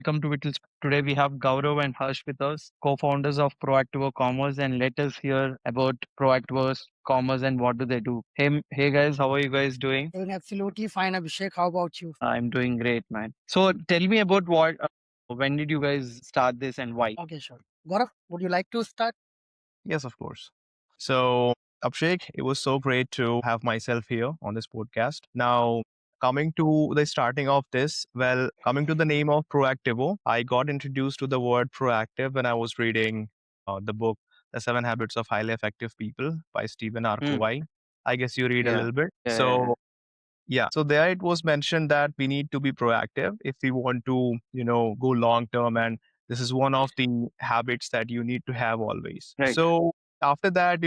welcome to Vittles. Today we have Gaurav and Harsh with us, co-founders of ProActivo Commerce, and let us hear about ProActivo Commerce and what do they do. Hey guys, how are you guys doing? Doing absolutely fine, Abhishek. How about you? I'm doing great, man. So tell me about when did you guys start this and why? Okay, sure. Gaurav, would you like to start? Yes, of course. So, Abhishek, it was so great to have myself here on this podcast. Now, coming to the starting of this, coming to the name of Proactivo, I got introduced to the word proactive when I was reading the book, The Seven Habits of Highly Effective People by Stephen R. Hmm. Covey. I guess you read a Yeah. little bit. Yeah. So there it was mentioned that we need to be proactive if we want to, go long term. And this is one of the habits that you need to have always. Right. So after that,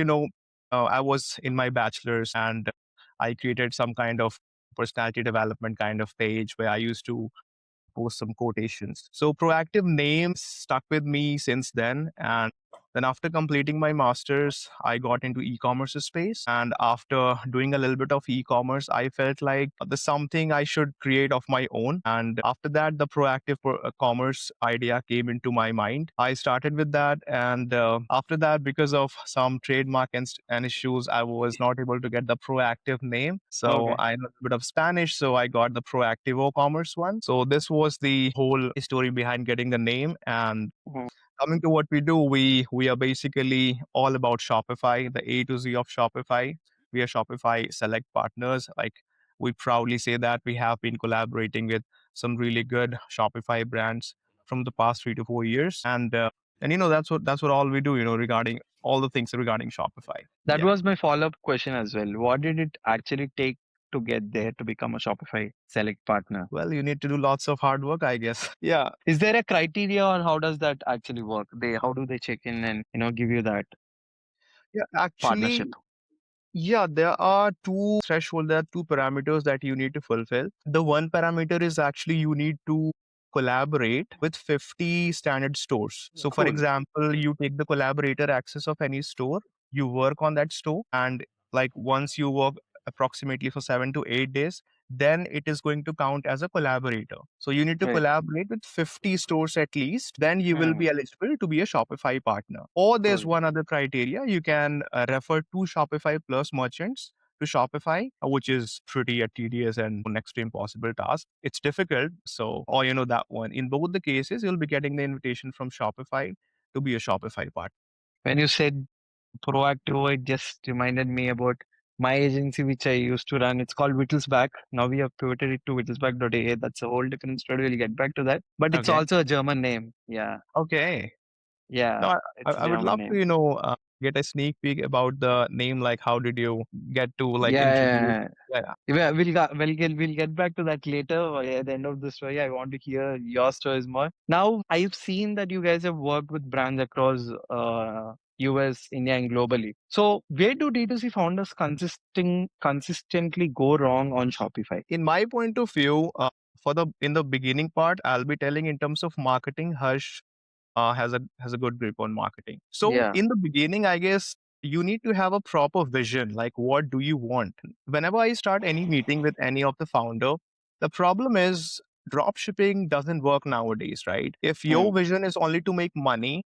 I was in my bachelor's and I created some kind of personality development kind of page where I used to post some quotations. So proactive names stuck with me since then. And then after completing my master's, I got into e-commerce space. And after doing a little bit of e-commerce, I felt like there's something I should create of my own. And after that, the commerce idea came into my mind. I started with that. And after that, because of some trademark and issues, I was not able to get the proactive name. So Okay. I know a bit of Spanish. So I got the ProActivo Commerce one. So this was the whole story behind getting the name. And Mhm. coming to what we do, we are basically all about Shopify, the A to Z of Shopify. We are Shopify Select Partners. Like we proudly say that we have been collaborating with some really good Shopify brands from the past 3 to 4 years, and that's what all we do. Regarding all the things regarding Shopify. That Yeah. was my follow-up question as well. What did it actually take to get there to become a Shopify Select Partner? Well, you need to do lots of hard work, I guess. Yeah. Is there a criteria or how does that actually work? How do they check in and give you that Yeah. partnership? Actually, yeah, there are two threshold, there are two parameters that you need to fulfill. The one parameter is actually you need to collaborate with 50 standard stores. So for Cool. example, you take the collaborator access of any store, you work on that store, and like once you work approximately for 7 to 8 days, then it is going to count as a collaborator. So you need to Right. collaborate with 50 stores at least, then you will Hmm. be eligible to be a Shopify partner. Or there's Cool. one other criteria, you can refer two Shopify Plus merchants to Shopify, which is pretty a tedious and next to impossible task. It's difficult. So, or that one. In both the cases, you'll be getting the invitation from Shopify to be a Shopify partner. When you said proactive, it just reminded me about my agency, which I used to run. It's called Wittelsbach. Now we have pivoted it to Wittelsbach.a. That's a whole different story. We'll get back to that. But it's Okay. also a German name. Yeah. Okay. Yeah. No, It's a I would German love to, name. get a sneak peek about the name. Like, how did you get to like Yeah. introduce? Yeah, yeah. Yeah. We'll get back to that later. At the end of the story, I want to hear your stories more. Now, I've seen that you guys have worked with brands across US, India, and globally. So, where do D2C founders consistently go wrong on Shopify? In my point of view, for the in the beginning part, I'll be telling in terms of marketing. Harsh has a good grip on marketing. So Yeah, in the beginning, I guess you need to have a proper vision. Like, what do you want? Whenever I start any meeting with any of the founder, the problem is drop shipping doesn't work nowadays, right? If your hmm, vision is only to make money,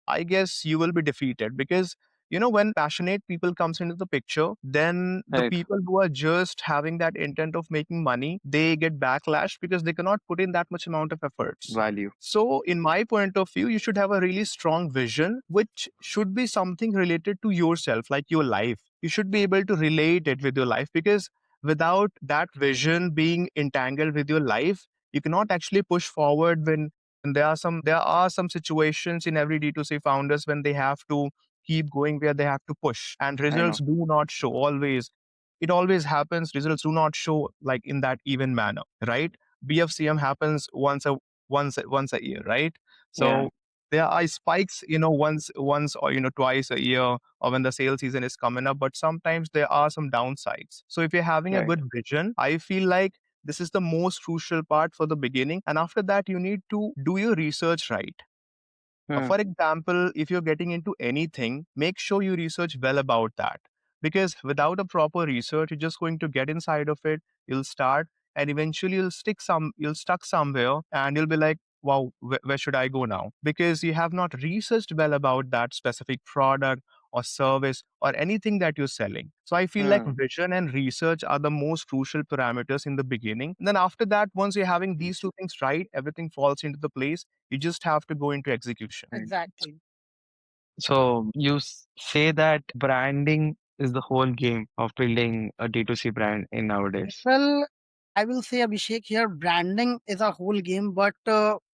I guess you will be defeated because when passionate people comes into the picture, then the right. people who are just having that intent of making money, they get backlash because they cannot put in that much amount of efforts. Value. So, in my point of view, you should have a really strong vision, which should be something related to yourself, like your life. You should be able to relate it with your life because without that vision being entangled with your life, you cannot actually push forward when there are some situations in every D2C founders when they have to keep going where they have to push and I results know. do not show always. It always happens, results do not show like in that even manner, right? BFCM happens once a year, right? Yeah, So there are spikes, once or twice a year, or when the sales season is coming up. But sometimes there are some downsides. So if you're having a right. good vision, I feel like this is the most crucial part for the beginning. And after that, you need to do your research right. Hmm, For example, if you're getting into anything, make sure you research well about that. Because without a proper research, you're just going to get inside of it, you'll start, and eventually you'll stuck somewhere, and you'll be like, wow, where should I go now? Because you have not researched well about that specific product or service or anything that you're selling. So I feel like Hmm. vision and research are the most crucial parameters in the beginning. And then after that, once you're having these two things right, everything falls into the place. You just have to go into execution. Right. Exactly. So you say that branding is the whole game of building a D2C brand in nowadays. Well, I will say, Abhishek, here branding is a whole game, but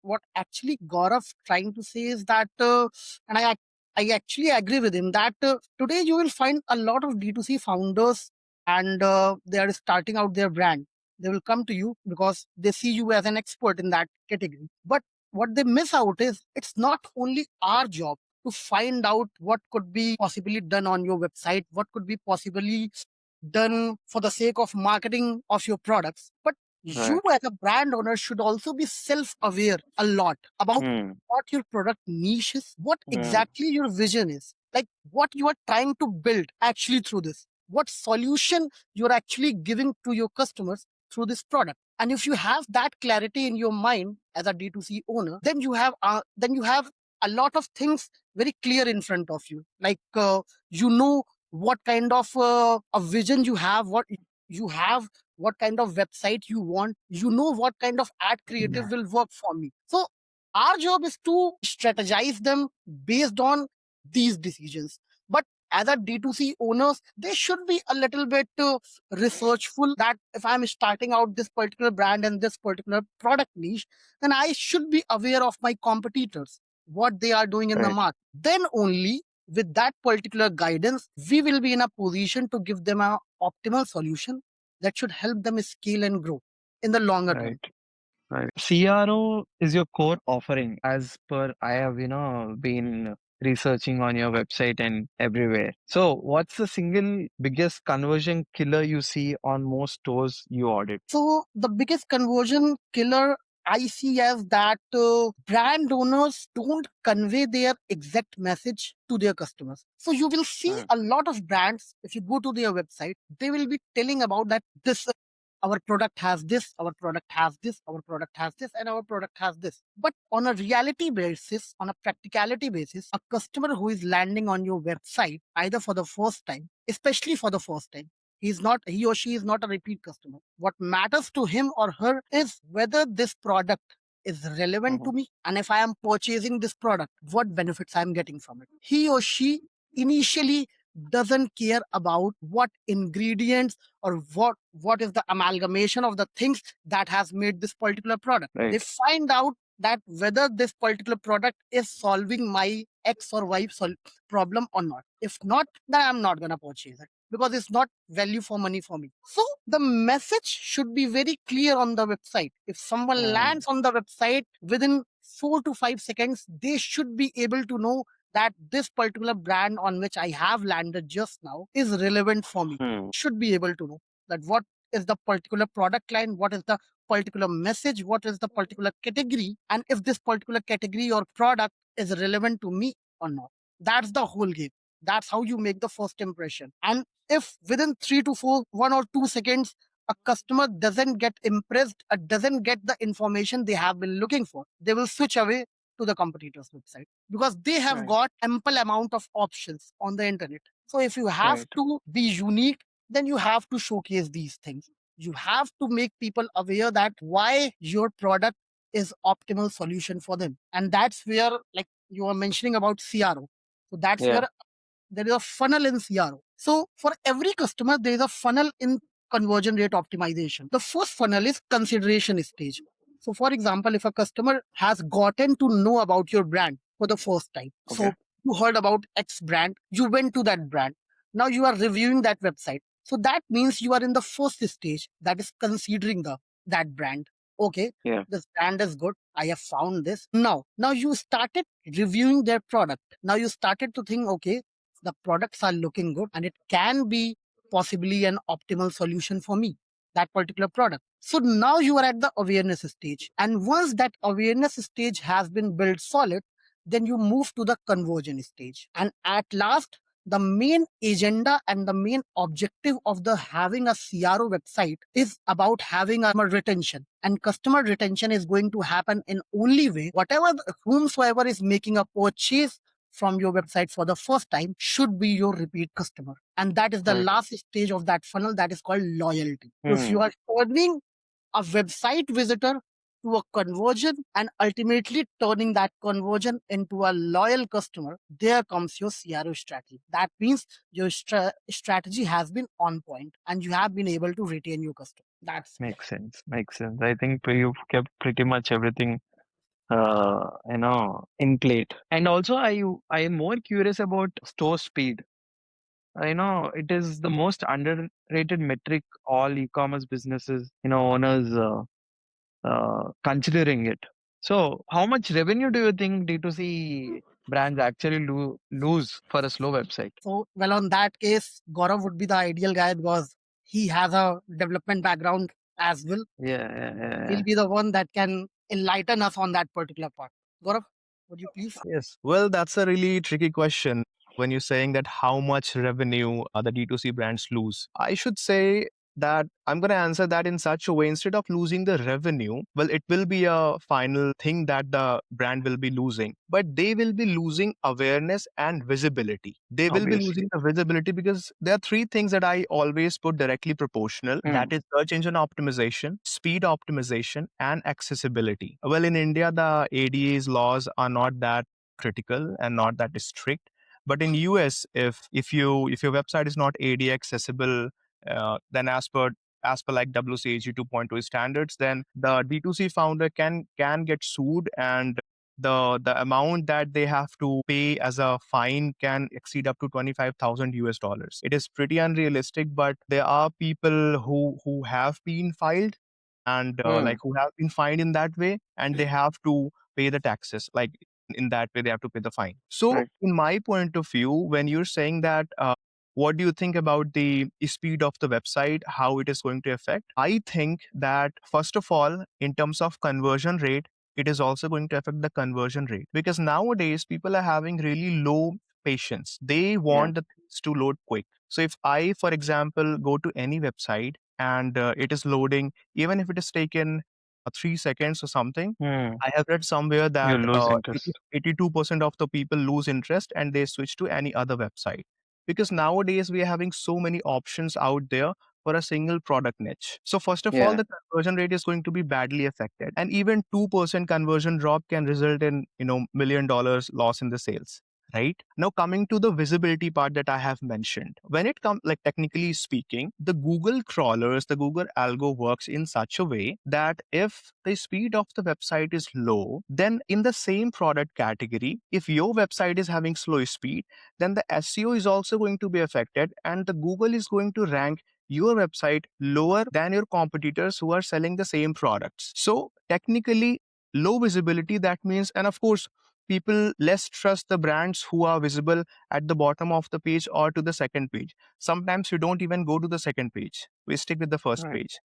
what actually Gaurav trying to say is that, and I actually agree with him that today you will find a lot of D2C founders and they are starting out their brand. They will come to you because they see you as an expert in that category. But what they miss out is it's not only our job to find out what could be possibly done on your website, what could be possibly done for the sake of marketing of your products. But you Right. as a brand owner should also be self-aware a lot about Hmm. what your product niche is, what Hmm. exactly your vision is, like what you are trying to build actually through this, what solution you're actually giving to your customers through this product. And if you have that clarity in your mind as a D2C owner, then you have a lot of things very clear in front of you. Like you know what kind of a vision you have, you have, what kind of website you want, you know what kind of ad creative will work for me. So our job is to strategize them based on these decisions. But as a D2C owners, they should be a little bit researchful that if I'm starting out this particular brand and this particular product niche, then I should be aware of my competitors, what they are doing in the Right. market. Then only with that particular guidance, we will be in a position to give them an optimal solution that should help them scale and grow in the longer term. Right. Right. CRO is your core offering, as per I have, been researching on your website and everywhere. So, what's the single biggest conversion killer you see on most stores you audit? So the biggest conversion killer I see as that brand owners don't convey their exact message to their customers. So you will see Hmm. a lot of brands, if you go to their website, they will be telling about that this our product has this, our product has this, our product has this, and our product has this. But on a reality basis, on a practicality basis, a customer who is landing on your website either for the first time, especially for the first time, he or she is not a repeat customer. What matters to him or her is whether this product is relevant Mhm. to me, and if I am purchasing this product, what benefits I'm getting from it. He or she initially doesn't care about what ingredients or what is the amalgamation of the things that has made this particular product. They Right. find out that whether this particular product is solving my X or Y problem or not. If not, then I'm not gonna purchase it because it's not value for money for me. So the message should be very clear on the website. If someone Hmm. lands on the website within 4 to 5 seconds, they should be able to know that this particular brand on which I have landed just now is relevant for me. Hmm. Should be able to know that what is the particular product line, what is the particular message, what is the particular category, and if this particular category or product is relevant to me or not. That's the whole game. That's how you make the first impression. And if within 3 to 4, 1 or 2 seconds, a customer doesn't get impressed or doesn't get the information they have been looking for, they will switch away to the competitor's website because they have Right. got ample amount of options on the internet. So if you have Right. to be unique, then you have to showcase these things. You have to make people aware that why your product is optimal solution for them. And that's where, like you were mentioning about CRO. So that's Yeah. where there is a funnel in CRO. So for every customer, there is a funnel in conversion rate optimization. The first funnel is consideration stage. So for example, if a customer has gotten to know about your brand for the first time, Okay. so you heard about X brand, you went to that brand. Now you are reviewing that website. So that means you are in the first stage, that is considering that brand. Okay, Yeah. this brand is good. I have found this. Now you started reviewing their product. Now you started to think, okay, the products are looking good and it can be possibly an optimal solution for me, that particular product. So now you are at the awareness stage. And once that awareness stage has been built solid, then you move to the conversion stage. And at last, the main agenda and the main objective of the having a CRO website is about having a retention. And customer retention is going to happen in only way whatever whomsoever is making a purchase from your website for the first time should be your repeat customer. And that is the Right. last stage of that funnel, that is called loyalty. If you Hmm. are turning a website visitor to a conversion and ultimately turning that conversion into a loyal customer, there comes your CRO strategy. That means your strategy has been on point and you have been able to retain your customer. That's what. Makes sense. Makes sense. I think you've kept pretty much everything, in plate. And also, I am more curious about store speed. I know it is the most underrated metric all e-commerce businesses, owners considering it. So, how much revenue do you think D2C brands actually lose for a slow website? So, well, on that case, Gaurav would be the ideal guy because he has a development background as well. Yeah, yeah, yeah, yeah. He'll be the one that can enlighten us on that particular part. Gaurav, would you please? Yes. Well, that's a really tricky question when you're saying that how much revenue the D2C brands lose. I should say that I'm going to answer that in such a way instead of losing the revenue, well, it will be a final thing that the brand will be losing, but they will be losing awareness and visibility. They will be Obviously. losing the visibility because there are three things that I always put directly proportional, Hmm. that is search engine optimization, speed optimization, and accessibility. Well, in India, the ADA's laws are not that critical and not that strict. But in US, if your website is not ADA accessible, then as per like WCAG 2.2 standards, then the D2C founder can get sued, and the amount that they have to pay as a fine can exceed up to 25,000 US dollars. It is pretty unrealistic, but there are people who have been filed and Hmm. like who have been fined in that way, and they have to pay the taxes. Like in that way, they have to pay the fine. So, Right. in my point of view, when you're saying that, what do you think about the speed of the website, how it is going to affect? I think that first of all, in terms of conversion rate, it is also going to affect the conversion rate because nowadays people are having really low patience. They Yeah. want the things to load quick. So if I, for example, go to any website and it is loading, even if it is taken 3 seconds or something, Hmm. I have read somewhere You that lose interest. 82% of the people lose interest and they switch to any other website. Because nowadays we are having so many options out there for a single product niche. So first of all, Yeah. the conversion rate is going to be badly affected. And even 2% conversion drop can result in, $1 million loss in the sales. Right now, coming to the visibility part that I have mentioned, when it comes, like technically speaking, the Google crawlers, the Google algo works in such a way that if the speed of the website is low, then in the same product category, if your website is having slow speed, then the SEO is also going to be affected, and the Google is going to rank your website lower than your competitors who are selling the same products. So technically, low visibility, that means, and of course, people less trust the brands who are visible at the bottom of the page or to the second page. Sometimes we don't even go to the second page. We stick with the first Right. page.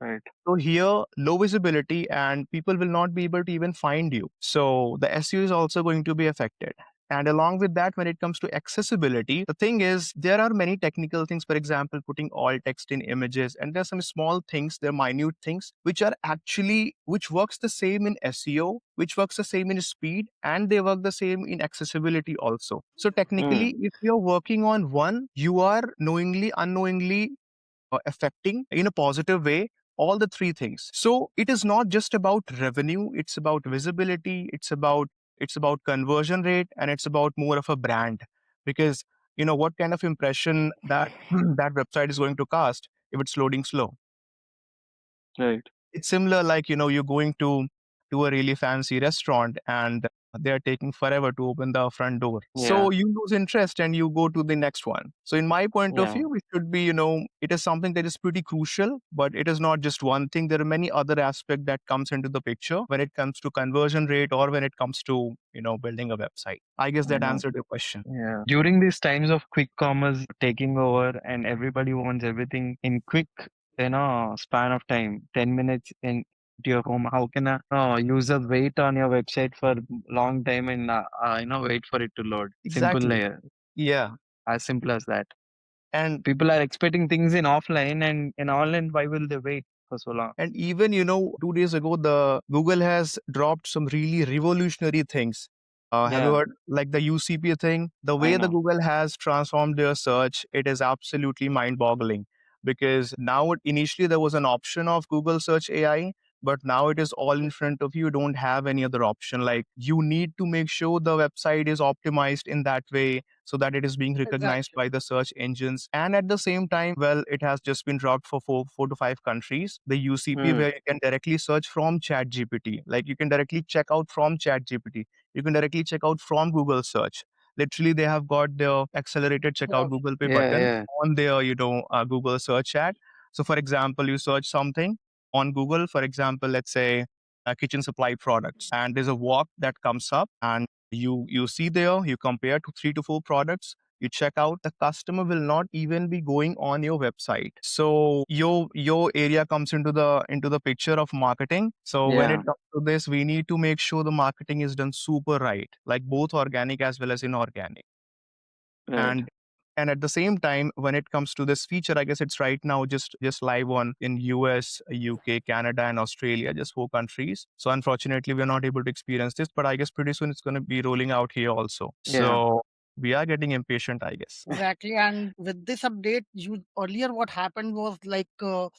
Right. So here, low visibility and people will not be able to even find you. So the SEO is also going to be affected. And along with that, when it comes to accessibility, the thing is, there are many technical things, for example, putting all text in images, and there's some small things, they're minute things, which are actually, which works the same in SEO, which works the same in speed, and they work the same in accessibility also. So Hmm. technically, if you're working on one, you are knowingly, unknowingly affecting in a positive way all the three things. So it is not just about revenue, it's about visibility, it's about conversion rate, and it's about more of a brand. Because what kind of impression that that website is going to cast if it's loading slow. Right. It's similar like, you're going to a really fancy restaurant and they're taking forever to open the front door. Yeah. So you lose interest and you go to the next one. So in my point of Yeah. view, it should be, it is something that is pretty crucial, but it is not just one thing. There are many other aspects that comes into the picture when it comes to conversion rate or when it comes to, building a website. I guess I that know. answered your question. Yeah. During these times of quick commerce taking over and everybody wants everything in quick, span of time, 10 minutes in to your home, how can a user wait on your website for long time and, wait for it to load? Simple Exactly. layer. Yeah. As simple as that. And People are expecting things in offline, and in online, why will they wait for so long? And even, 2 days ago, the Google has dropped some really revolutionary things. Have you Yeah, heard like the UCP thing? The I way the know. Google has transformed their search, it is absolutely mind-boggling. Because now, initially there was an option of Google Search AI, but now it is all in front of you. You don't have any other option. Like you need to make sure the website is optimized in that way so that it is being recognized Exactly. by the search engines. And at the same time, well, it has just been dropped for four to five countries. The UCP, Hmm. where you can directly search from ChatGPT, like you can directly check out from ChatGPT, you can directly check out from Google Search. Literally, they have got their accelerated checkout Yeah. Google Pay Yeah, button yeah. on their, Google Search chat. So, for example, you search something on Google, for example, let's say kitchen supply products, and there's a walk that comes up, and you see there, you compare to 3 to 4 products, you check out, the customer will not even be going on your website. So your area comes into the picture of marketing. So when Yeah, it comes to this, we need to make sure the marketing is done super right, like both organic as well as inorganic. right. And and at the same time, when it comes to this feature, I guess it's right now just live on in US, UK, Canada, and Australia, just 4 countries. So unfortunately, we're not able to experience this, but I guess pretty soon it's going to be rolling out here also. Yeah, So we are getting impatient, I guess. Exactly. And with this update, you earlier what happened was like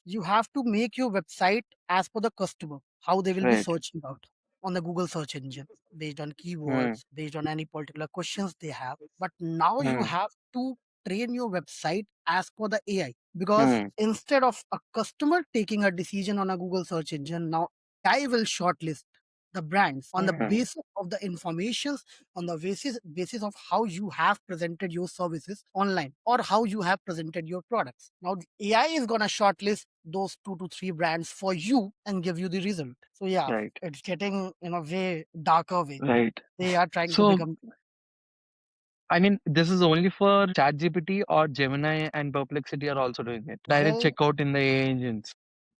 you have to make your website as per the customer, how they will be right. searching out on the Google search engine based on Hmm. keywords, based on any particular questions they have. But now you Hmm. have to train your website as per the AI, because Hmm. instead of a customer taking a decision on a Google search engine, now AI will shortlist the brands on the Hmm. basis of the information, on the basis of how you have presented your services online or how you have presented your products. Now the AI is gonna shortlist those 2 to 3 brands for you and give you the result. So yeah, Right. it's getting in a way darker way. Right. They are trying to So, become I mean, this is only for ChatGPT, or Gemini and Perplexity are also doing it. Direct well. checkout in the AI engines.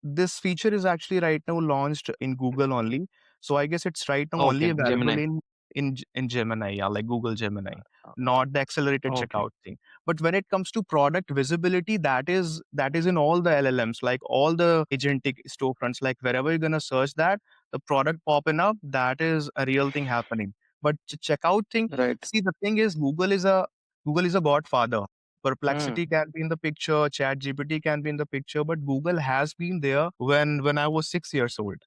This feature is actually right now launched in Google only. So I guess it's right now only Okay, available Gemini. in Gemini, yeah, like Google Gemini, Uh, not the accelerated Okay. checkout thing. But when it comes to product visibility, that is in all the LLMs, like all the agentic storefronts, like wherever you're gonna search that, the product popping up, that is a real thing happening. But checkout thing, Right. see, the thing is, Google is a godfather. Hmm. Perplexity can be in the picture, Chat GPT can be in the picture, but Google has been there when I was 6 years old.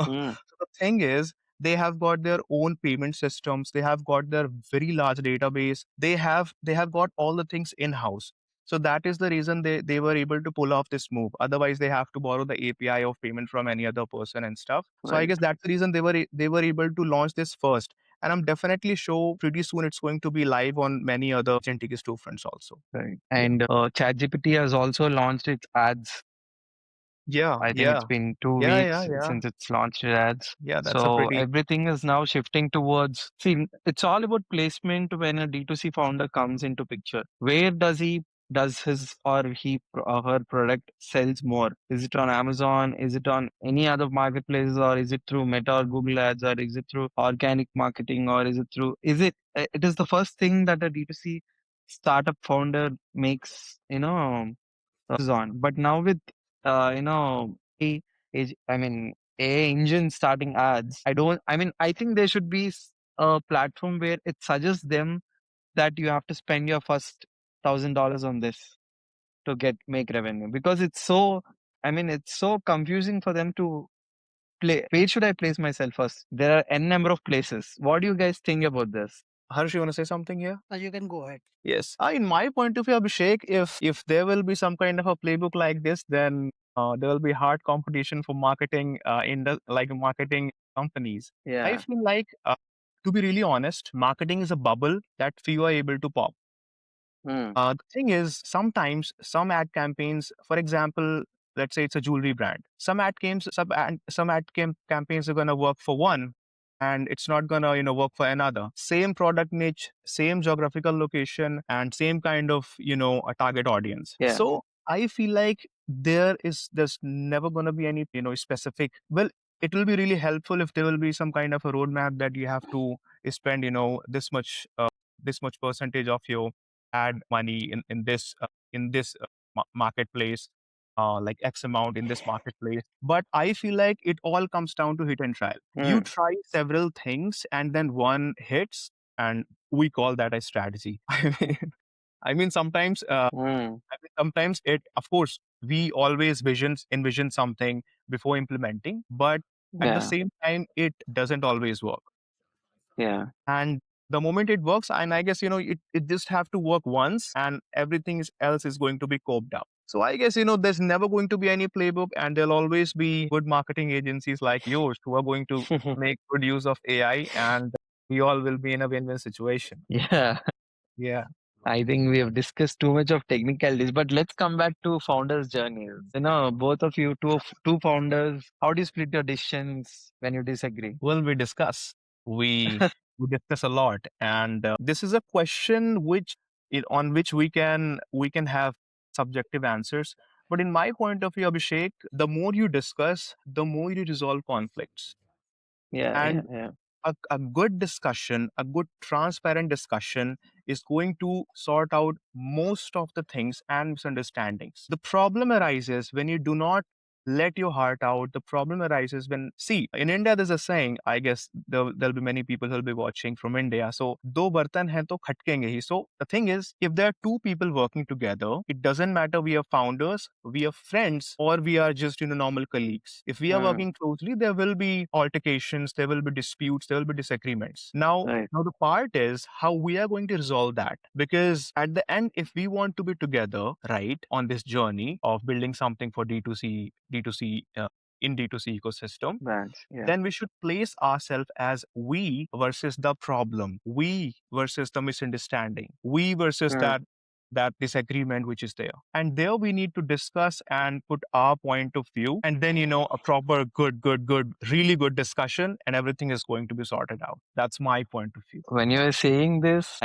Hmm. So the thing is, they have got their own payment systems. They have got their very large database. They have got all the things in house. So that is the reason they were able to pull off this move. Otherwise, they have to borrow the API of payment from any other person and stuff. So I Right. guess that's the reason they were able to launch this first. And I'm definitely sure pretty soon it's going to be live on many other agentic storefronts also. Right. Yeah. And ChatGPT has also launched its ads. Yeah. I think it's Yeah. been two Yeah. Yeah. weeks Yeah. since it's launched its ads. Yeah. That's a So pretty everything is now shifting towards, see, it's all about placement when a D2C founder comes into picture. Where does his or or her product sells more? Is it on Amazon? Is it on any other marketplaces, or is it through Meta or Google Ads, or is it through organic marketing, or is it through, it is the first thing that a D2C startup founder makes, on. But now with A- I mean AI engine starting ads, I think there should be a platform where it suggests them that you have to spend your first $1,000 on this to make revenue, because it's so confusing for them to play. Where should I place myself first? There are n number of places. What do you guys think about this? Harsh, you want to say something here? You can go ahead. Yes. In my point of view, Abhishek, if there will be some kind of a playbook like this, then there will be hard competition for marketing in the like marketing companies. I Yeah. feel like, to be really honest, marketing is a bubble that few are able to pop. Hmm. The thing is, sometimes some ad campaigns, for example, let's say it's a jewelry brand. Some ad campaigns are gonna work for one, and it's not gonna work for another. Same product niche, same geographical location, and same kind of a target audience. Yeah. So I feel like there's never gonna be any specific. Well, it will be really helpful if there will be some kind of a roadmap that you have to spend this much. this much percentage of your ad money in this marketplace, like X amount in this marketplace. But I feel like it all comes down to hit and trial. You Mm. try several things and then one hits, and we call that a strategy. I mean, sometimes, Mm. sometimes it, of course, we always envision something before implementing, but at the Yeah. same time, it doesn't always work. Yeah. And the moment it works, and I guess, it just have to work once and everything else is going to be coped up. So I guess, there's never going to be any playbook, and there'll always be good marketing agencies like yours who are going to make good use of AI, and we all will be in a win-win situation. Yeah. Yeah. I think we have discussed too much of technicalities, but let's come back to founders' journeys. Both of you, two founders, how do you split your decisions when you disagree? Well, we discuss. We we discuss a lot, and this is a question on which we can have subjective answers. But in my point of view, Abhishek, the more you discuss, the more you resolve conflicts. Yeah, yeah, And yeah. a good discussion, a good transparent discussion is going to sort out most of the things and misunderstandings. The problem arises when you do not let your heart out. The problem arises when, see, in India, there's a saying, I guess there'll be many people who'll be watching from India. So, do bartan hai to khatkenge hi. So, the thing is, if there are two people working together, it doesn't matter we are founders, we are friends, or we are just, normal colleagues. If we are Mm. working closely, there will be altercations, there will be disputes, there will be disagreements. Now, Right. now the part is how we are going to resolve that. Because at the end, if we want to be together, right, on this journey of building something for D2C, in D2C ecosystem, Brands. Yeah. then we should place ourselves as we versus the problem, we versus the misunderstanding, we versus Mm. that disagreement which is there. And there we need to discuss and put our point of view, and then a proper good really good discussion, and everything is going to be sorted out. That's my point of view. When you were saying this,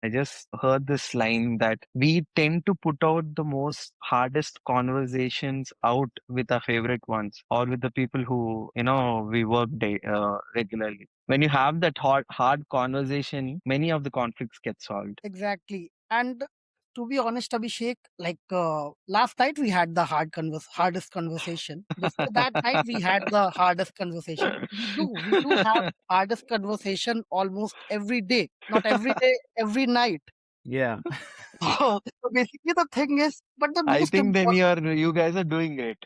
I just heard this line that we tend to put out the most hardest conversations out with our favorite ones or with the people who we work regularly. When you have that hard conversation, many of the conflicts get solved. Exactly. And to be honest, Abhishek, like last night we had the hardest conversation. Before that night we had the hardest conversation. We do have hardest conversation almost every day. Not every day, every night. Yeah. So basically the thing is, but the I most think then important, you guys are doing great.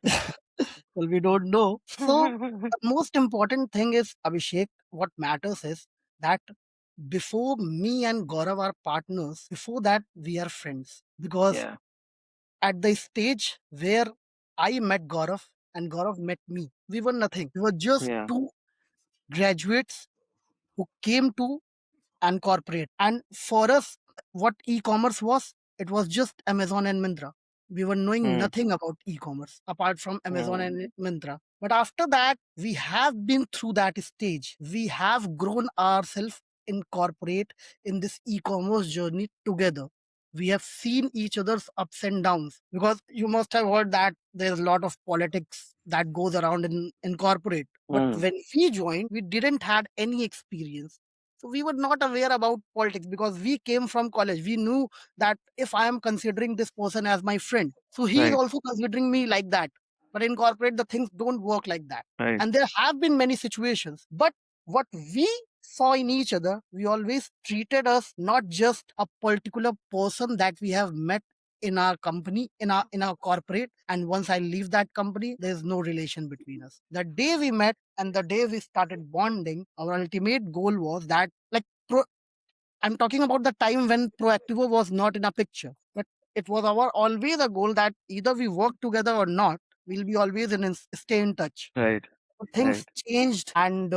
well, we don't know. So the most important thing is, Abhishek, what matters is that before me and Gaurav are partners, before that we are friends. Because Yeah, at the stage where I met Gaurav and Gaurav met me, we were nothing. We were just yeah. two graduates who came to and corporate. And for us, what e-commerce was, it was just Amazon and Myntra. We were knowing Mm. nothing about e-commerce apart from Amazon Mm. and Myntra. But after that, we have been through that stage. We have grown ourselves in corporate in this e-commerce journey together. We have seen each other's ups and downs because you must have heard that there's a lot of politics that goes around in corporate. But Mm. when we joined, we didn't had any experience, so we were not aware about politics because we came from college. We knew that if I am considering this person as my friend, so he is Right, also considering me like that. But in corporate, the things don't work like that. right. And there have been many situations. But what we saw in each other, we always treated us not just a particular person that we have met in our company, in our corporate, and once I leave that company, there's no relation between us. The day we met and the day we started bonding, our ultimate goal was that, like, I'm talking about the time when Proactivo was not in a picture, but it was our always a goal that either we work together or not, we'll be always stay in touch. Right, Things right. changed, and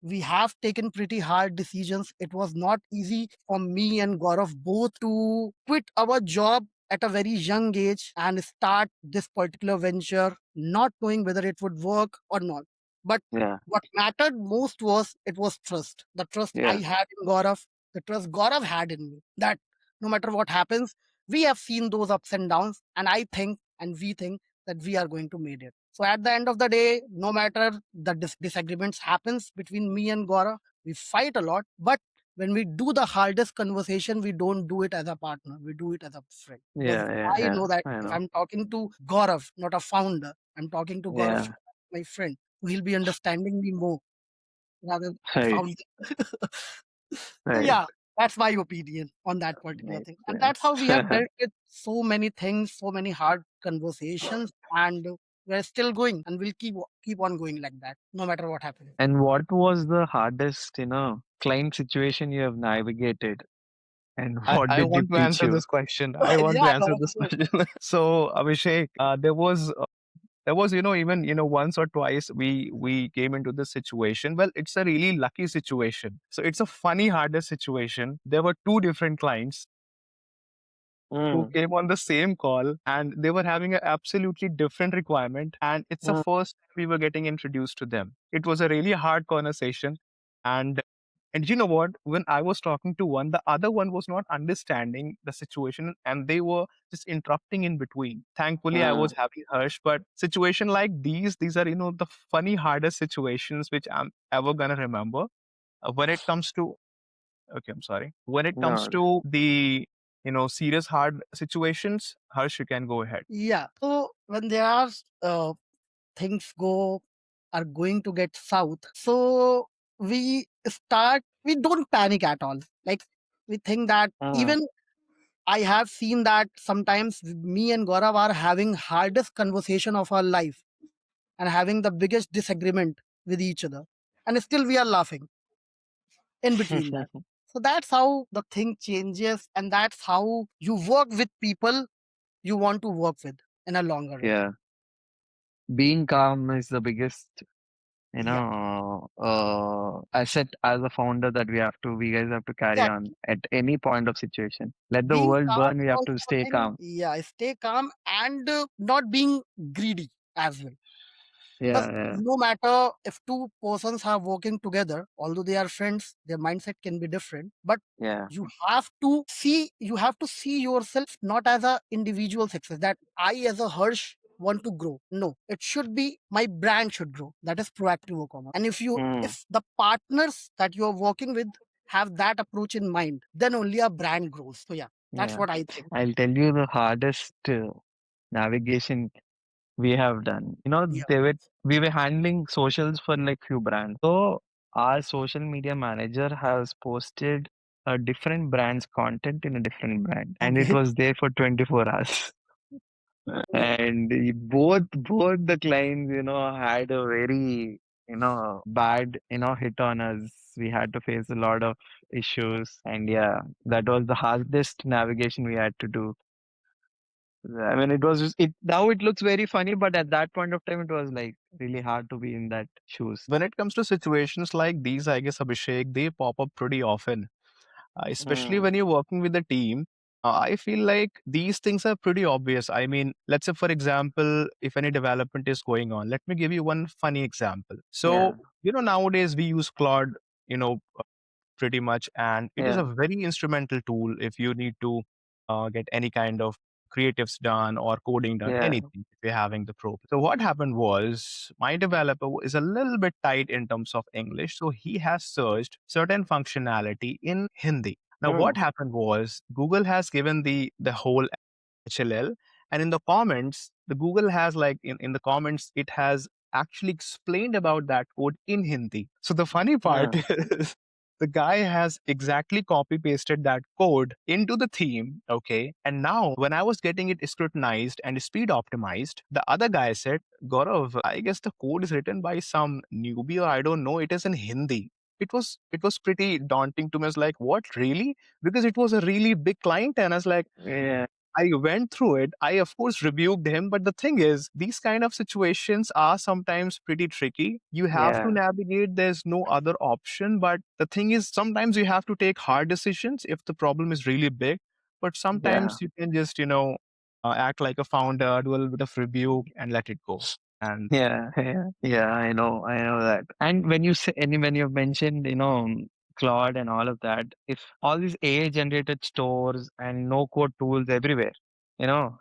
we have taken pretty hard decisions. It was not easy for me and Gaurav both to quit our job at a very young age and start this particular venture, not knowing whether it would work or not. But Yeah, what mattered most was it was trust. The trust I yeah, had in Gaurav, the trust Gaurav had in me. That no matter what happens, we have seen those ups and downs, and I think and we think that we are going to make it. So at the end of the day, no matter the disagreements happens between me and Gaurav, we fight a lot. But when we do the hardest conversation, we don't do it as a partner, we do it as a friend. Because Yeah, yeah, I yeah. know that I if know. I'm talking to Gaurav, not a founder, I'm talking to Gaurav, Yeah, my friend, he'll be understanding me more rather than a right, founder. So right. yeah, that's my opinion on that particular Makes thing. And that's how we sense. have dealt with so many things, so many hard conversations, and we're still going and we'll keep on going like that, no matter what happens. And what was the hardest, client situation you have navigated, and what I did it want to teach answer you? this question. I want to Yeah, answer Gaurav, this sure. question. So, Abhishek, there was even once or twice we came into this situation. Well, it's a really lucky situation. So it's a funny hardest situation. There were two different clients who Mm, came on the same call, and they were having an absolutely different requirement, and it's the mm, first time we were getting introduced to them. It was a really hard conversation, and you know what, when I was talking to one, the other one was not understanding the situation, and they were just interrupting in between. Thankfully I was mm, having Harsh, but situation like these are the funny hardest situations which I'm ever gonna remember. When it comes to Okay, I'm sorry. When it comes no, to the serious hard situations, Harsh, you can go ahead. Yeah. So when there are things are going to get south, so we don't panic at all. Like we think that mm, even I have seen that sometimes me and Gaurav are having hardest conversation of our life and having the biggest disagreement with each other, and still we are laughing in between that. So that's how the thing changes, and that's how you work with people you want to work with in a longer run. yeah. Being calm is the biggest, Yeah, asset as a founder that we guys have to carry exactly. on at any point of situation. Let the Being world calm burn, we is have also to a stay thing. calm. Yeah, stay calm and not being greedy as well. Because Yeah, yeah, no matter if two persons are working together, although they are friends, their mindset can be different. But yeah, you have to see yourself not as a individual success that I as a Harsh want to grow. No, it should be my brand should grow. That is proactive commerce. And mm, if the partners that you are working with have that approach in mind, then only a brand grows. So yeah, that's yeah. what I think. I'll tell you the hardest navigation we have done. Yeah. We were handling socials for like few brands. So our social media manager has posted a different brand's content in a different brand, and it Okay. was there for 24 hours. And both the clients, had a very, bad, hit on us. We had to face a lot of issues, and yeah, that was the hardest navigation we had to do. I mean, it was just, it now it looks very funny, but at that point of time, it was like really hard to be in that shoes. When it comes to situations like these, I guess, Abhishek, they pop up pretty often, especially Mm, when you're working with a team. I feel like these things are pretty obvious. I mean, let's say, for example, if any development is going on, let me give you one funny example. yeah, So, nowadays we use Claude, you know, pretty much, and it is yeah, a very instrumental tool if you need to get any kind of creatives done or coding done, yeah. anything if you're having the problem. So what happened was my developer is a little bit tight in terms of English, so he has searched certain functionality in Hindi. Now what Mm, happened was Google has given the whole HLL. And in the comments, the Google has like in the comments, it has actually explained about that code in Hindi. So the funny part mm, is the guy has exactly copy pasted that code into the theme. Okay. And now when I was getting it scrutinized and speed optimized, the other guy said, Gaurav, I guess the code is written by some newbie or I don't know. It is in Hindi. It was pretty daunting to me. I was like, what really? Because it was a really big client, and I was like, yeah, I went through it. I, of course, rebuked him. But the thing is, these kind of situations are sometimes pretty tricky. You have to yeah, navigate, there's no other option. But the thing is, sometimes you have to take hard decisions if the problem is really big. But yeah. sometimes you can just, act like a founder, do a little bit of rebuke, and let it go. And Yeah, yeah, yeah, I know that. And when you say, and when you've mentioned, Claude and all of that, if all these AI generated stores and no code tools everywhere,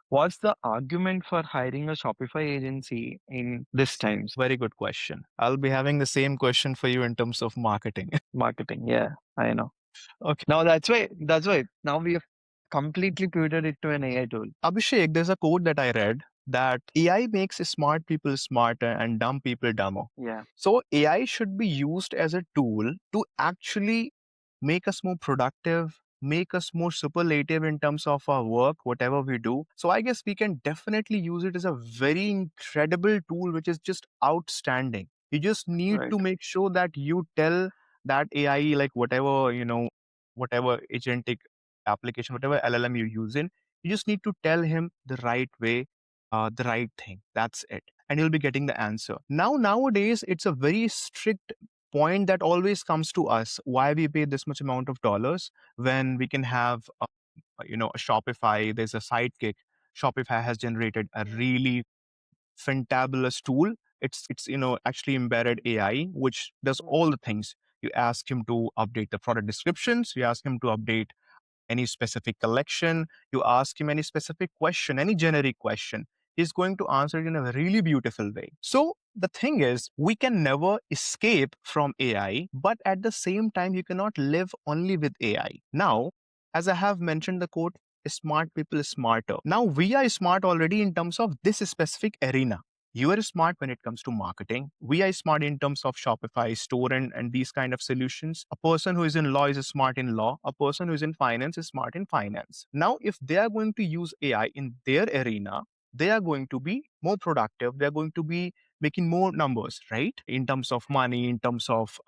what's the argument for hiring a Shopify agency in this times? very good question. I'll be having the same question for you in terms of marketing. Marketing, yeah, I know. Okay. Now that's why now we have completely pivoted it to an AI tool. Abhishek, there's a quote that I read that AI makes smart people smarter and dumb people dumber. Yeah, So AI should be used as a tool to actually make us more productive, make us more superlative in terms of our work, whatever we do. So I guess we can definitely use it as a very incredible tool, which is just outstanding. You just need right. to make sure that you tell that AI, like whatever, whatever agentic application, whatever LLM you use in, you just need to tell him the right way, the right thing. That's it. And you'll be getting the answer. Now, nowadays, it's a very strict point that always comes to us, why we pay this much amount of dollars when we can have a Shopify. There's a sidekick. Shopify has generated a really fantabulous tool. It's actually embedded AI which does all the things. You ask him to update the product descriptions, you ask him to update any specific collection, you ask him any specific question, any generic question, he's going to answer it in a really beautiful way. So the thing is, we can never escape from AI, but at the same time, you cannot live only with AI. Now, as I have mentioned the quote, smart people smarter. Now, we are smart already in terms of this specific arena. You are smart when it comes to marketing. We are smart in terms of Shopify store and these kind of solutions. A person who is in law is smart in law. A person who is in finance is smart in finance. Now, if they are going to use AI in their arena, they are going to be more productive. They are going to be making more numbers, right? In terms of money, in terms of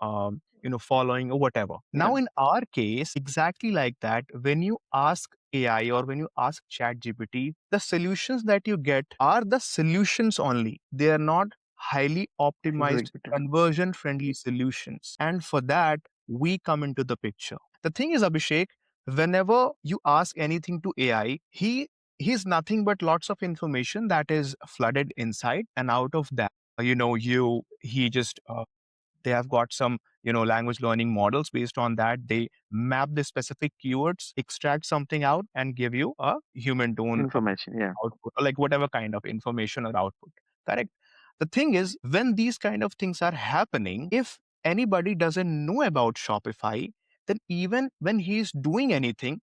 following or whatever. Yeah, Now, in our case, exactly like that, when you ask AI or when you ask ChatGPT, the solutions that you get are the solutions only. They are not highly optimized, executive. conversion friendly solutions. And for that, we come into the picture. The thing is, Abhishek, whenever you ask anything to AI, he's nothing but lots of information that is flooded inside, and out of that, he just they have got some language learning models. Based on that, they map the specific keywords, extract something out, and give you a human tone Information. Yeah, output, or like whatever kind of information or output. Correct. The thing is, when these kind of things are happening, if anybody doesn't know about Shopify, then even when he's doing anything,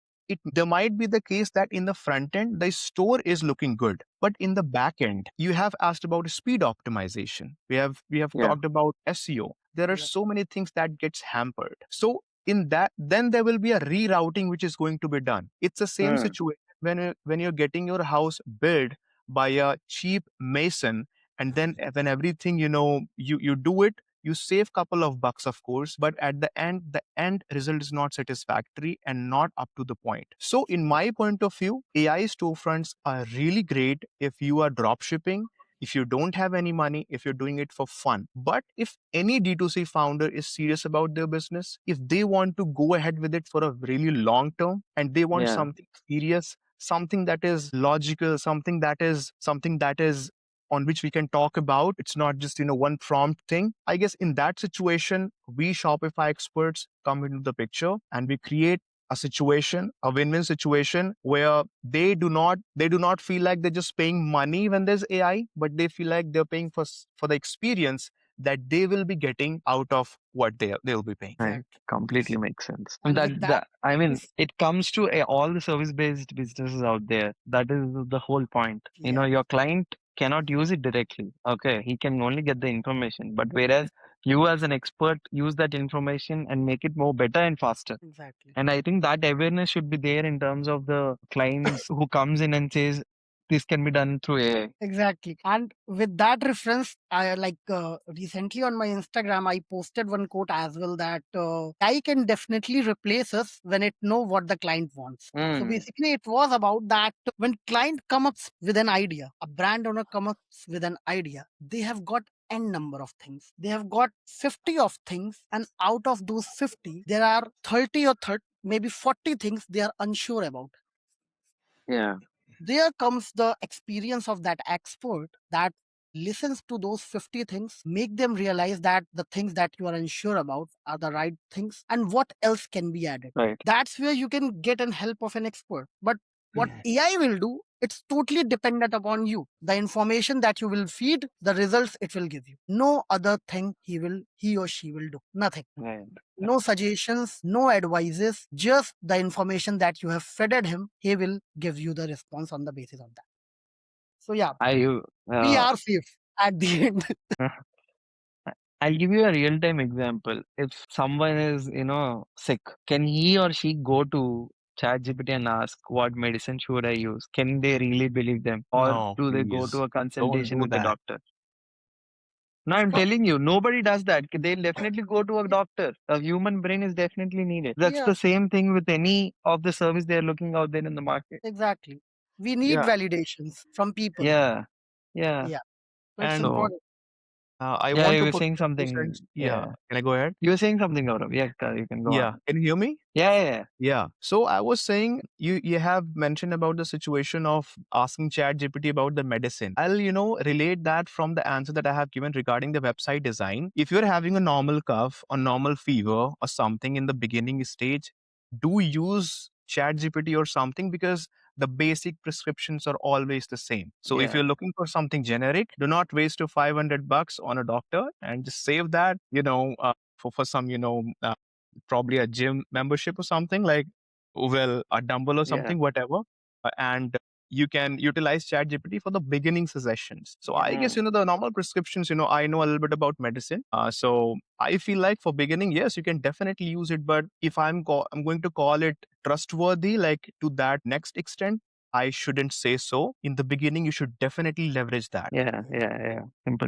there might be the case that in the front end the store is looking good, but in the back end you have asked about speed optimization. We have yeah, talked about SEO. There are Yeah, so many things that gets hampered. So in that, then there will be a rerouting which is going to be done. It's the same mm, situation when you're getting your house built by a cheap mason, and then when everything you do it, you save couple of bucks, of course, but at the end result is not satisfactory and not up to the point. So in my point of view, AI storefronts are really great if you are drop shipping, if you don't have any money, if you're doing it for fun. But if any D2C founder is serious about their business, if they want to go ahead with it for a really long term and they want yeah, something serious, something that is logical, something that is on which we can talk about, it's not just one prompt thing. I guess in that situation, we Shopify experts come into the picture and we create a situation, a win-win situation, where they do not feel like they're just paying money when there's AI, but they feel like they're paying for the experience that they will be getting out of what they'll be paying. right. exactly. Completely makes sense. And And that with that, that I mean, this, it comes to all the service-based businesses out there. That is the whole point. yeah, Your client cannot use it directly. Okay, he can only get the information. But whereas you, as an expert, use that information and make it more better and faster. exactly. And I think that awareness should be there in terms of the clients who comes in and says this can be done through AI. Exactly. And with that reference, I recently on my Instagram, I posted one quote as well that I can definitely replace us when it know what the client wants. So Mm, basically, it was about that when client comes up with an idea, a brand owner comes up with an idea, they have got n number of things. They have got 50 of things, and out of those 50, there are 30 or 30, maybe 40 things they are unsure about. yeah, There comes the experience of that expert that listens to those 50 things, make them realize that the things that you are unsure about are the right things and what else can be added. right. That's where you can get an help of an expert. But what AI will do, It's totally dependent upon you. The information that you will feed, the results it will give you. No other thing he or she will do. Nothing. Right. No suggestions, no advices, just the information that you have fed him. He will give you the response on the basis of that. So yeah, I we uh, are safe at the end. I'll give you a real-time example. If someone is, sick, can he or she go to ChatGPT and ask what medicine should I use? Can they really believe them? Or No, do they go to please a don't consultation do with the that. doctor? No, I'm telling you, nobody does that. They'll definitely go to a doctor. A human brain is definitely needed. That's Yeah, the same thing with any of the service they're looking out there in the market. exactly. We need Yeah. validations from people. Yeah. Yeah. Yeah, so it's And So, important. I yeah, want you to were put saying some two something. cents. Yeah. Yeah. Can I go ahead? You were saying something, Gaurav. Yeah, you can go Yeah. on. Can you hear me? Yeah, yeah, yeah. Yeah. So I was saying you have mentioned about the situation of asking ChatGPT about the medicine. I'll, relate that from the answer that I have given regarding the website design. If you're having a normal cough or normal fever or something in the beginning stage, do use ChatGPT or something because the basic prescriptions are always the same. So if Yeah. you're looking for something generic, do not waste your $500 on a doctor and just save that, for some, probably a gym membership or something like, well, a dumbbell or Yeah. something, whatever. And you can utilize ChatGPT for the beginning sessions. So Yeah, I guess, Mm. the normal prescriptions, I know a little bit about medicine. So I feel like for beginning, yes, you can definitely use it. But if I'm going to call it trustworthy, like to that next extent, I shouldn't say so. In the beginning, you should definitely leverage that. Yeah, yeah, yeah. Simple.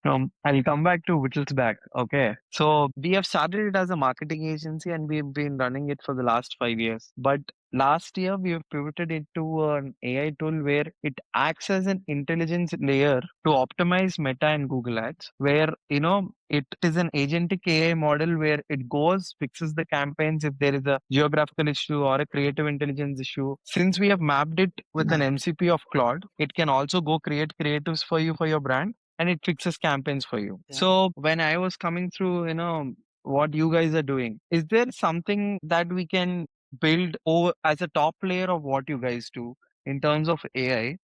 I'll come back to Whittle's back. Okay. So we have started it as a marketing agency and we've been running it for the last 5 years. But last year we have pivoted into an AI tool where it acts as an intelligence layer to optimize Meta and Google Ads, where it is an agentic AI model where it goes, fixes the campaigns if there is a geographical issue or a creative intelligence issue. Since we have mapped it with an MCP of Claude, it can also go create creatives for you for your brand and it fixes campaigns for you. yeah. So when I was coming through, what you guys are doing, is there something that we can build over as a top layer of what you guys do in terms of AI,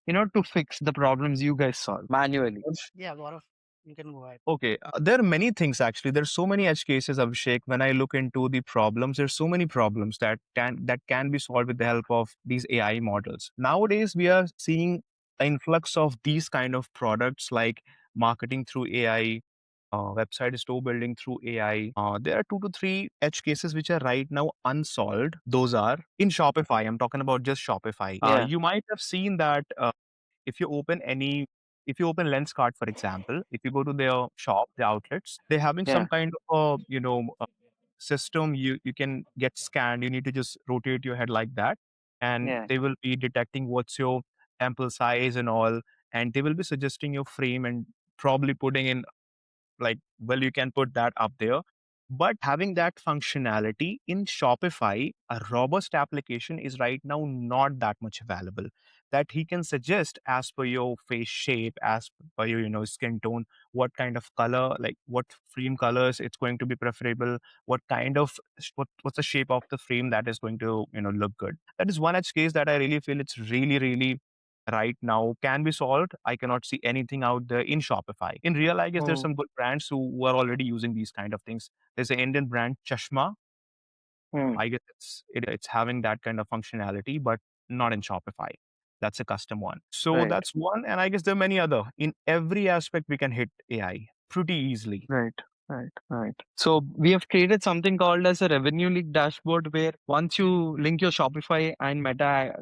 to fix the problems you guys solve manually? Yeah, Gaurav, you can go ahead. Okay, there are many things actually. There's so many edge cases, Abhishek. When I look into the problems, there's so many problems that can be solved with the help of these AI models. Nowadays, we are seeing an influx of these kind of products like marketing through AI, website store building through AI. There are 2 to 3 edge cases which are right now unsolved. Those are in Shopify. I'm talking about just Shopify. Yeah, You might have seen that if you open any if you open Lenscart, for example, if you go to their shop, the outlets, they're having some yeah, kind of system. You can get scanned. You need to just rotate your head like that, and yeah, they will be detecting what's your temple size and all, and they will be suggesting your frame and probably putting in, like, well, you can put that up there. But having that functionality in Shopify, a robust application is right now not that much available, that he can suggest as per your face shape, as per your skin tone, what kind of color, like what frame colors it's going to be preferable, what kind of what's the shape of the frame that is going to look good. That is one edge case that I really feel it's really really right now can be solved. I cannot see anything out there in Shopify. In real, I guess there's mm, some good brands who are already using these kind of things. There's an Indian brand, Chashma. mm, I guess it's having that kind of functionality, but not in Shopify. That's a custom one. So right. that's one, and I guess there are many other. In every aspect, we can hit AI pretty easily. Right, right, right. So we have created something called as a revenue leak dashboard where once you link your Shopify and Meta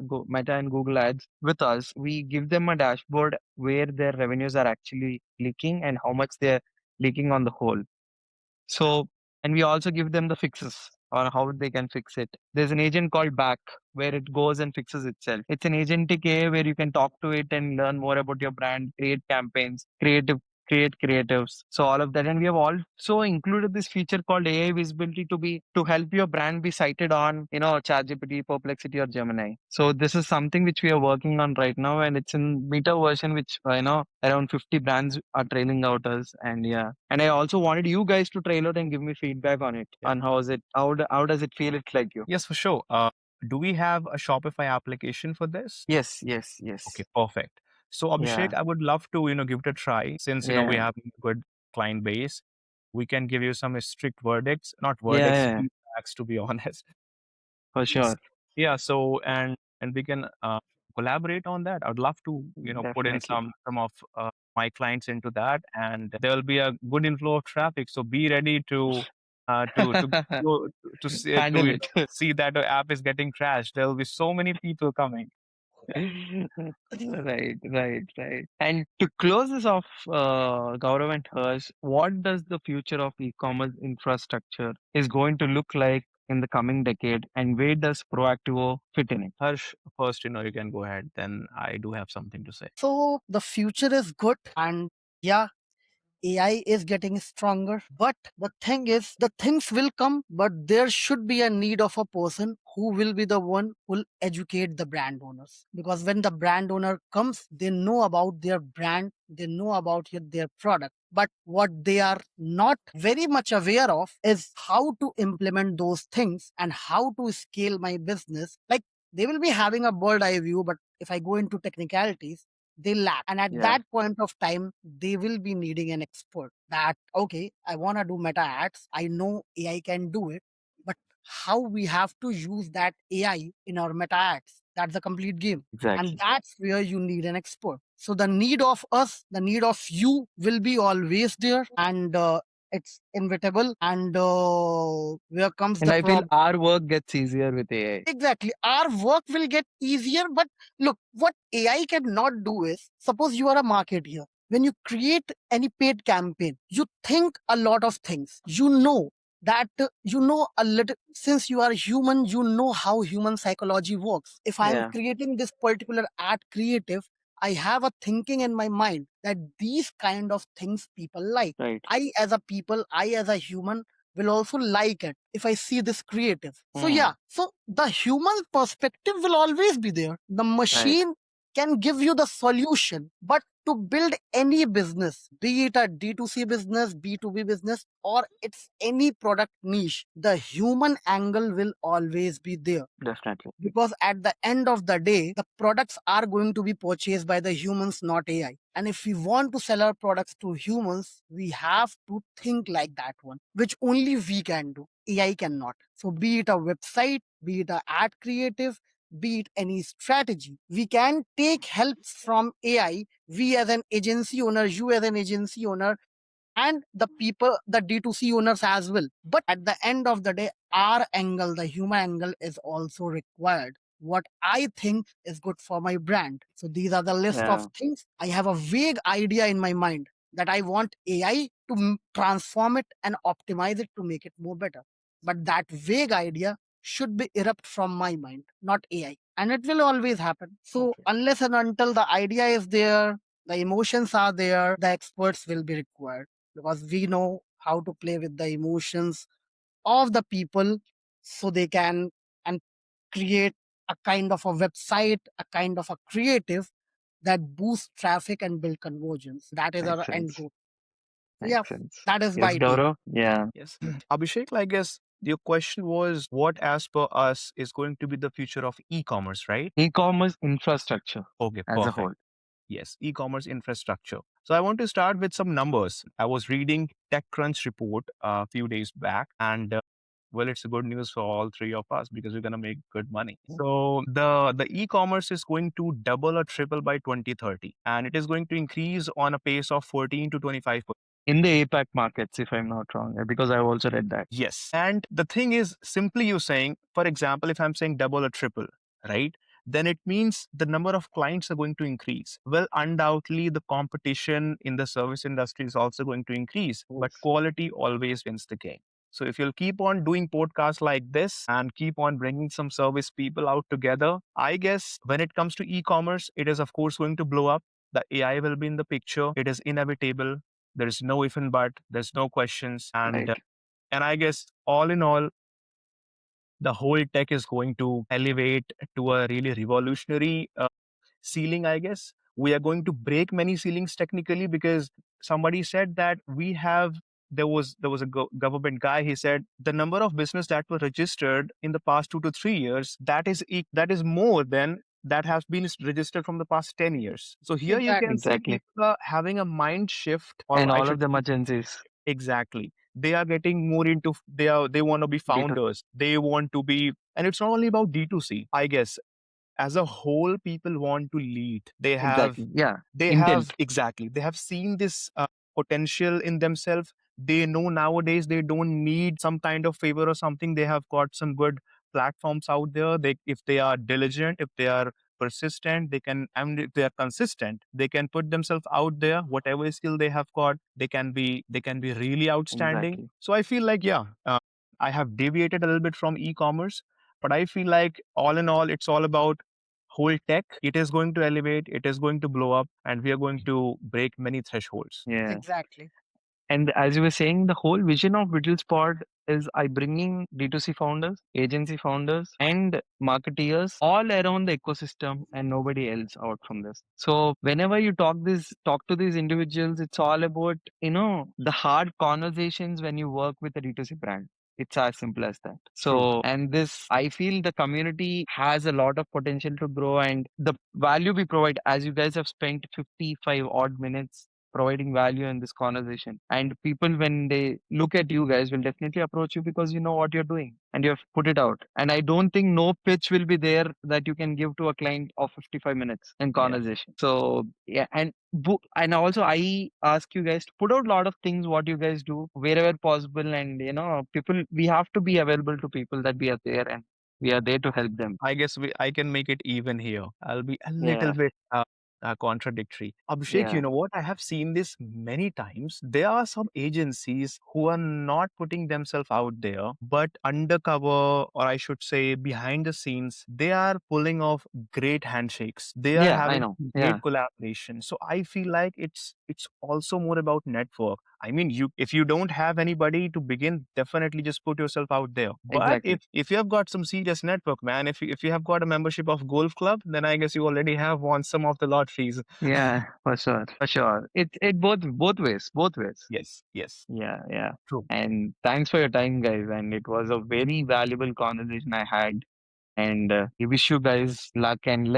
and Google Ads with us, we give them a dashboard where their revenues are actually leaking and how much they're leaking on the whole. So, and we also give them the fixes on how they can fix it. There's an agent called Back where it goes and fixes itself. It's an agentic AI where you can talk to it and learn more about your brand, create campaigns, create creatives. So all of that. And we have also included this feature called AI visibility to help your brand be cited on, ChatGPT, Perplexity, or Gemini. So this is something which we are working on right now, and it's in beta version, which around 50 brands are trailing out us. And yeah, and I also wanted you guys to trail out and give me feedback on it, Yeah. on how is it, how does it feel? It's like you. Yes, for sure. do we have a Shopify application for this? Yes, yes, yes. Okay, perfect. So Yeah, Abhishek, I would love to, give it a try since, we yeah, have a good client base. We can give you some strict verdicts, not yeah, verdicts, yeah, feedbacks to be honest. for Yes. sure. Yeah. So and we can collaborate on that. I'd love to put in Definitely. some of my clients into that, and there will be a good inflow of traffic. So be ready to go to see Handle it. see that the app is getting crashed. There will be so many people coming. Right, right, right. And to close this off, Gaurav and Harsh, what does the future of e-commerce infrastructure is going to look like in the coming decade, and where does Proactivo fit in it? Harsh, first, you can go ahead. Then I do have something to say. So the future is good, and yeah, AI is getting stronger. But the thing is, the things will come, but there should be a need of a person who will be the one who will educate the brand owners. Because when the brand owner comes, they know about their brand, they know about their product. But what they are not very much aware of is how to implement those things and how to scale my business. Like they will be having a bird eye view, but if I go into technicalities, they lack. And at Yeah, that point of time, they will be needing an expert that, okay, I want to do meta ads. I know AI can do it, but how we have to use that AI in our meta ads? That's a complete game. And exactly. that's where you need an expert. So the need of us, the need of you will be always there. And it's inevitable. And where comes And the I feel problem? our work gets easier with AI. Exactly. Our work will get easier. But look, what AI cannot do is suppose you are a marketer. When you create any paid campaign, you think a lot of things. You know that you know a little since you are human, you know how human psychology works. If I am Yeah, creating this particular ad creative, I have a thinking in my mind that these kind of things people like. right. I as a people, I as a human will also like it if I see this creative. So, Hmm, yeah, so the human perspective will always be there. The right. machine can give you the solution, but to build any business, be it a D2C business, B2B business, or it's any product niche, the human angle will always be there, Definitely. because at the end of the day the products are going to be purchased by the humans, not AI. And if we want to sell our products to humans, we have to think like that one, which only we can do, AI cannot. So be it a website, be it a ad creative, be it any strategy, we can take help from AI. We as an agency owner, you as an agency owner, and the people, the D2C owners as well. But at the end of the day, our angle, the human angle, is also required. What I think is good for my brand. So these are the list of Yeah, things. I have a vague idea in my mind that I want AI to transform it and optimize it to make it more better. But that vague idea should be erupt from my mind, not AI. And it will always happen. So Okay. unless and until the idea is there, the emotions are there, the experts will be required, because we know how to play with the emotions of the people, so they can and create a kind of a website, a kind of a creative that boosts traffic and build conversions. That is our makes end sense. goal. So yeah, Makes sense. that is Yes, my take. Gaurav? Yeah. Yes. Abhishek, I guess your question was what, as per us, is going to be the future of e-commerce, right? E-commerce infrastructure Okay, as a perfect. whole. Yes, e-commerce infrastructure. So I want to start with some numbers. I was reading TechCrunch report a few days back, and well, it's a good news for all three of us because we're gonna make good money. So the e-commerce is going to double or triple by 2030, and it is going to increase on a pace of 14 to 25%. In the APAC markets, if I'm not wrong, because I've also read that. Yes. And the thing is, simply you saying, for example, if I'm saying double or triple, right? Then it means the number of clients are going to increase. Well, undoubtedly, the competition in the service industry is also going to increase, but Yes. quality always wins the game. So if you'll keep on doing podcasts like this and keep on bringing some service people out together, I guess when it comes to e-commerce, it is of course going to blow up. The AI will be in the picture. It is inevitable. There is no if and but. There's no questions. Right. And I guess all in all, the whole tech is going to elevate to a really revolutionary ceiling, I guess. We are going to break many ceilings technically because somebody said that we have there was a government guy. He said the number of business that were registered in the past 2 to 3 years, that is more than that has been registered from the past 10 years. So here you can Exactly. see Exactly. people are having a mind shift, or And I all of should them are Gen Zs. exactly. They are getting more into they want to be Data. founders. They want to be, and it's not only about D2C. I guess as a whole, people want to lead. Exactly. Yeah. They have Intent. exactly, they have seen this potential in themselves. They know nowadays they don't need some kind of favor or something. They have got some good platforms out there. They, if they are diligent, if they are persistent, they can, and if they are consistent, they can put themselves out there. Whatever skill they have got, they can be really outstanding. Exactly. So I feel like, yeah, I have deviated a little bit from e-commerce, but I feel like all in all, it's all about whole tech. It is going to elevate, it is going to blow up, and we are going to break many thresholds. Yeah. Exactly. And as you were saying, the whole vision of Whittle Spot is I bringing D2C founders, agency founders, and marketeers all around the ecosystem and nobody else out from this. So whenever you talk to these individuals, it's all about, the hard conversations when you work with a D2C brand. It's as simple as that. True. So, and this, I feel the community has a lot of potential to grow, and the value we provide, as you guys have spent 55 odd minutes providing value in this conversation. And people, when they look at you guys, will definitely approach you because you know what you're doing and you have put it out. And I don't think no pitch will be there that you can give to a client of 55 minutes in Yes. conversation. So yeah, and also I ask you guys to put out a lot of things what you guys do wherever possible, and people, we have to be available to people that we are there and we are there to help them. I guess I can make it even here. I'll be a little Yeah, bit contradictory. Abhishek, yeah, you know what? I have seen this many times. There are some agencies who are not putting themselves out there, but undercover, or I should say behind the scenes, they are pulling off great handshakes. They are yeah, I having know. great Yeah, collaboration. So I feel like it's also more about network. I mean, you, if you don't have anybody to begin, definitely just put yourself out there. But exactly. if you have got some serious network, man, if you have got a membership of golf club, then I guess you already have won some of the lotteries. Yeah, for sure, for sure. It both ways, both ways. Yes, yes, Yeah, yeah. true. And thanks for your time, guys. And it was a very valuable conversation I had. And I wish you guys luck. And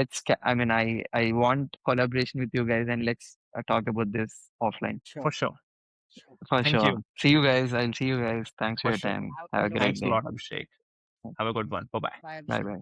I mean, I want collaboration with you guys. And let's talk about this offline For Sure. sure. Sure. for Thank sure. you. See you guys. I'll see you guys. Thanks for For your sure. time. Have Have a a wonderful great Thanks a day. lot, Abhishek. Have a good one. Bye bye. bye, Bye Abhishek. bye.